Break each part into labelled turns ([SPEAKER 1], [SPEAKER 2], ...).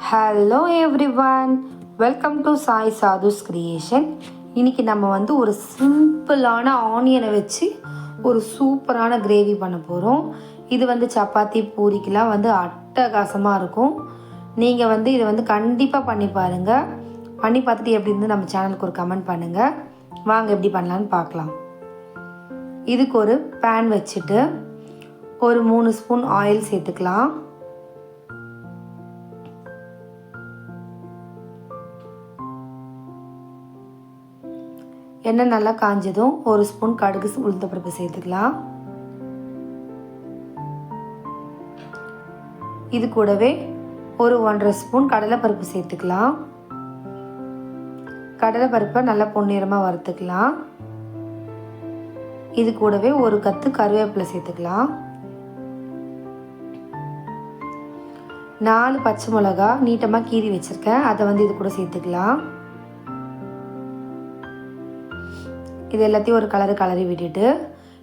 [SPEAKER 1] Hello everyone, welcome to Sai sadhus creation. இன்றைக்கி நம்ம வந்து ஒரு சிம்பிளான ஆனியனை வச்சு ஒரு சூப்பரான கிரேவி பண்ண போகிறோம். இது வந்து சப்பாத்தி பூரிக்கெலாம் வந்து அட்டகாசமாக இருக்கும். நீங்கள் வந்து இதை வந்து கண்டிப்பாக பண்ணி பாருங்கள். பண்ணி பார்த்துட்டு எப்படி இருந்து நம்ம சேனலுக்கு ஒரு கமெண்ட் பண்ணுங்கள். வாங்க எப்படி பண்ணலான்னு பார்க்கலாம். இதுக்கு ஒரு பேன் வச்சுட்டு ஒரு 3 ஸ்பூன் ஆயில் சேர்த்துக்கலாம். எண்ணெய் நல்லா காஞ்சதும் ஒரு ஸ்பூன் கடுகு உளுந்தப்பருப்பு சேர்த்துக்கலாம். இது கூடவே ஒரு 1.5 ஸ்பூன் கடலைப்பருப்பு சேர்த்துக்கலாம். கடலைப்பருப்பை நல்லா பொன்னிறமாக வறுத்துக்கலாம். இது கூடவே ஒரு கத்து கருவேப்பிலை சேர்த்துக்கலாம். 4 பச்சை மிளகா நீட்டமாக கீறி வச்சுருக்கேன், அதை வந்து இது கூட சேர்த்துக்கலாம். இது எல்லாத்தையும் ஒரு கலரி விட்டுட்டு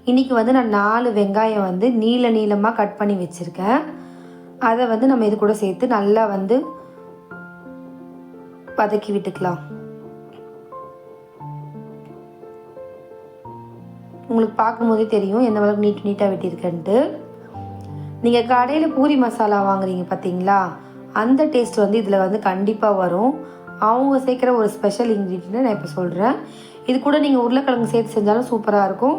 [SPEAKER 1] இன்றைக்கி வந்து நான் 4 வெங்காயம் வந்து நீளமாக கட் பண்ணி வச்சுருக்கேன். அதை வந்து நம்ம இது கூட சேர்த்து நல்லா வந்து வதக்கி விட்டுக்கலாம். உங்களுக்கு பார்க்கும்போதே தெரியும் எந்த அளவுக்கு நீட்டாக வெட்டியிருக்கேன்ட்டு. நீங்கள் கடையில் பூரி மசாலா வாங்குறீங்க பார்த்தீங்களா, அந்த டேஸ்ட் வந்து இதில் வந்து கண்டிப்பாக வரும். அவங்க சேர்க்குற ஒரு ஸ்பெஷல் இன்க்ரீடியன்ட் நான் இப்போ சொல்கிறேன். இது கூட நீங்கள் உருளைக்கிழங்கு சேர்த்து செஞ்சாலும் சூப்பராக இருக்கும்.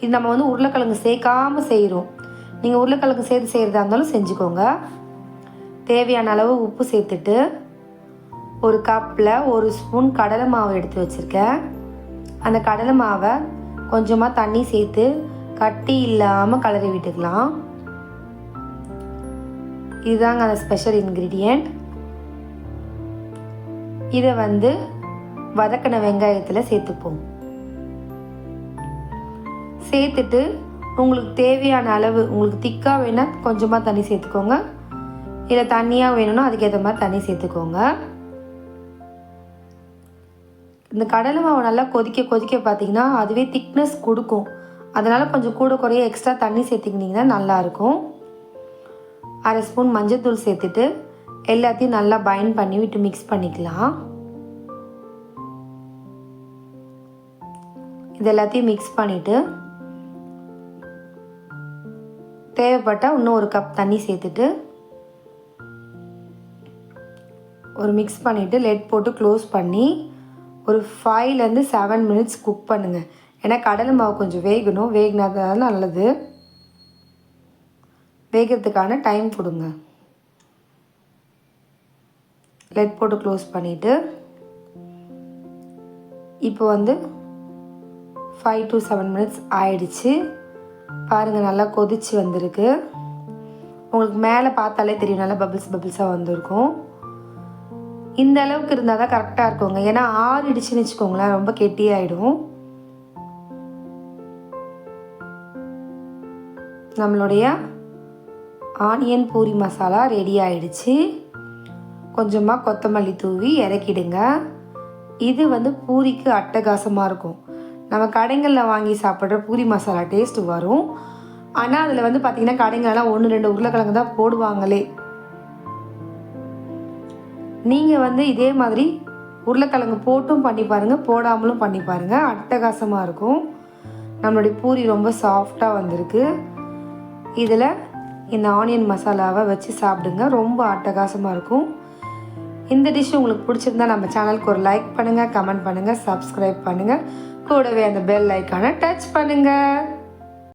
[SPEAKER 1] இது நம்ம வந்து உருளைக்கிழங்கு சேர்க்காமல் செய்கிறோம். நீங்கள் உருளைக்கிழங்கு சேர்த்து செய்கிறதா இருந்தாலும் செஞ்சுக்கோங்க. தேவையான அளவு உப்பு சேர்த்துட்டு ஒரு கப்பில் 1 ஸ்பூன் கடலை மாவு எடுத்து வச்சுருக்கேன். அந்த கடலை மாவை கொஞ்சமாக தண்ணி சேர்த்து கட்டி இல்லாமல் கலரி விட்டுக்கலாம். இதுதாங்க அந்த ஸ்பெஷல் இன்க்ரீடியண்ட். இதை வந்து வதக்கின வெங்காயத்தில் சேர்த்துப்போம். சேர்த்துட்டு உங்களுக்கு தேவையான அளவு, உங்களுக்கு திக்காக வேணால் கொஞ்சமாக தண்ணி சேர்த்துக்கோங்க, இல்லை தண்ணியாக வேணும்னா அதுக்கேற்ற மாதிரி தண்ணி சேர்த்துக்கோங்க. இந்த கடலை மாவு நல்லா கொதிக்க பார்த்திங்கன்னா அதுவே திக்னஸ் கொடுக்கும். அதனால் கொஞ்சம் கூட குறைய எக்ஸ்ட்ரா தண்ணி சேர்த்துக்கிட்டிங்கன்னா நல்லாயிருக்கும். 1/2 ஸ்பூன் மஞ்சள்தூள் சேர்த்துட்டு எல்லாத்தையும் நல்லா பைண்ட் பண்ணி விட்டு மிக்ஸ் பண்ணிக்கலாம். இது எல்லாத்தையும் மிக்ஸ் பண்ணிவிட்டு தேவைப்பட்டால் இன்னும் 1 கப் தண்ணி சேர்த்துட்டு ஒரு மிக்ஸ் பண்ணிவிட்டு லெட் போட்டு க்ளோஸ் பண்ணி ஒரு 5 to 7 மினிட்ஸ் குக் பண்ணுங்கள். ஏன்னா கடலை மாவு கொஞ்சம் வேகணும், வேகினதால நல்லது. வேகிறதுக்கான டைம் கொடுங்க. லெட் போட்டு க்ளோஸ் பண்ணிவிட்டு இப்போ வந்து 5 to 7 மினிட்ஸ் ஆயிடுச்சு. பாருங்கள் நல்லா கொதிச்சு வந்திருக்கு. உங்களுக்கு மேலே பார்த்தாலே தெரியும் நல்லா பபிள்ஸாக வந்திருக்கும். இந்த அளவுக்கு இருந்தால் தான் கரெக்டாக இருக்குங்க. ஏன்னா ஆறிடுச்சுன்னு வச்சுக்கோங்களேன், ரொம்ப கெட்டியாயிடும். நம்மளுடைய ஆனியன் பூரி மசாலா ரெடி ஆயிடுச்சு. கொஞ்சமாக கொத்தமல்லி தூவி இறக்கிடுங்க. இது வந்து பூரிக்கு அட்டகாசமாக இருக்கும். நம்ம கடைகளில் வாங்கி சாப்பிட்ற பூரி மசாலா டேஸ்ட் வரும். ஆனால் அதில் வந்து பார்த்திங்கன்னா கடைங்களெலாம் 1-2 உருளைக்கிழங்கு தான் போடுவாங்களே. நீங்கள் வந்து இதே மாதிரி உருளைக்கிழங்கு போட்டும் பண்ணி பாருங்கள், போடாமலும் பண்ணி பாருங்கள், அட்டகாசமாக இருக்கும். நம்மளுடைய பூரி ரொம்ப சாஃப்டாக வந்திருக்கு. இதில் இந்த ஆனியன் மசாலாவை வச்சு சாப்பிடுங்க, ரொம்ப அட்டகாசமாக இருக்கும். இந்த டிஷ் உங்களுக்கு பிடிச்சிருந்தா நம்ம சேனலுக்கு ஒரு லைக் பண்ணுங்கள், கமெண்ட் பண்ணுங்கள், சப்ஸ்கிரைப் பண்ணுங்கள், கூடவே அந்த பெல் ஐக்கானை டச் பண்ணுங்கள்.